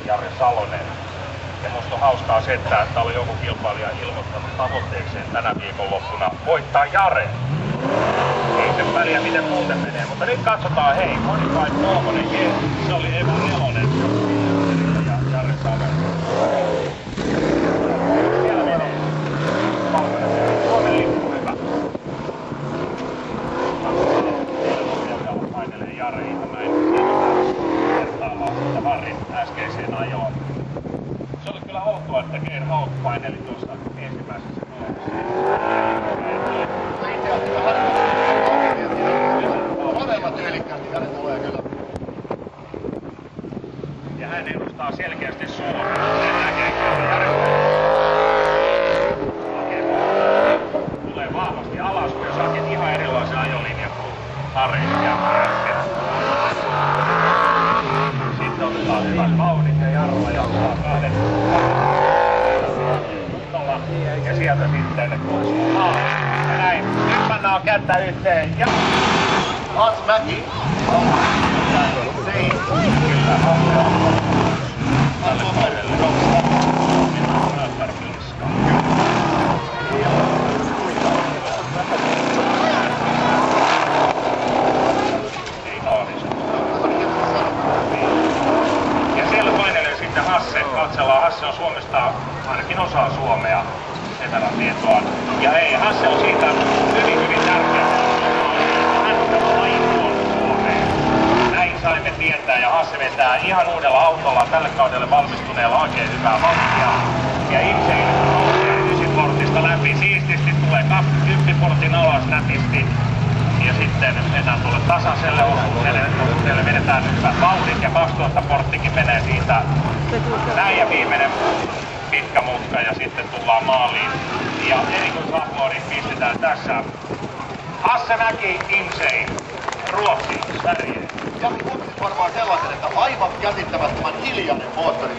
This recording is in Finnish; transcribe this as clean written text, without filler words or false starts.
Jare Salonen. Ja musta on hauskaa se, että täällä on joku kilpailija ilmoittanut tavoitteekseen tänä viikonloppuna voittaa Jare. Ei se väliä miten muuten menee, mutta nyt katsotaan, hei, Modified 3, se oli Eva Nelonen ja Jare Salonen. Siellä menee. Suomen lippu hyvä. Painelee Jare Itämäen kertaalla ja Harrin äskeiseen ajoon. Se oli kyllä outoa, että Geir Haug paineli tuossa ensimmäisessä tuloksessa. Todella tyylikkäästi Jare tulee kyllä. Ja hän edustaa selkeästi Suomea. Sen näkee kyllä Jare tulee vahvasti alas, kun jos hakee ihan erilaisen ajolinjan kuin Harri ja äsken. Sitten otetaan hyvät vauhdit ja Jarro jaksaa kahden kunnolla. Ja sieltä sitten kutsuu maali. Ja näin. Nyt pannaan kättä yhteen. Ja Hans Mäki. kyllä. Tälle kaudelle Rösberg-Liska. Ei aavistunut. Ja siellä painelee sitten Hasse. Katsellaan, Hasse on Suomesta, ainakin osaa suomea, sen verran tietoa. Ja ei, Hasse on siitä hyvin tärkeä. Hän on tämä lajin tuonut Suomeen. Näin saimme tietää, ja Hasse vetää ihan uudella autolla tälle kaudelle valmistuneella oikein hyvää vauhtia. Ja itse nousee 9-portista läpi, siististi tulee 10-portin alas nätisti. Ja sitten mennään tuolle tasaiselle osuudelle, vedetään hyvät vauhdit ja 2000-porttikin menee siitä näin ja viimeinen pitkä mutka ja sitten tullaan maaliin. Ja erikoisapplodit pistetään tässä. Hasse Mäki, Insane, Ruotsi, Sverige. Ja varmaan sellaisen, että aivan käsittämättömän hiljainen moottori.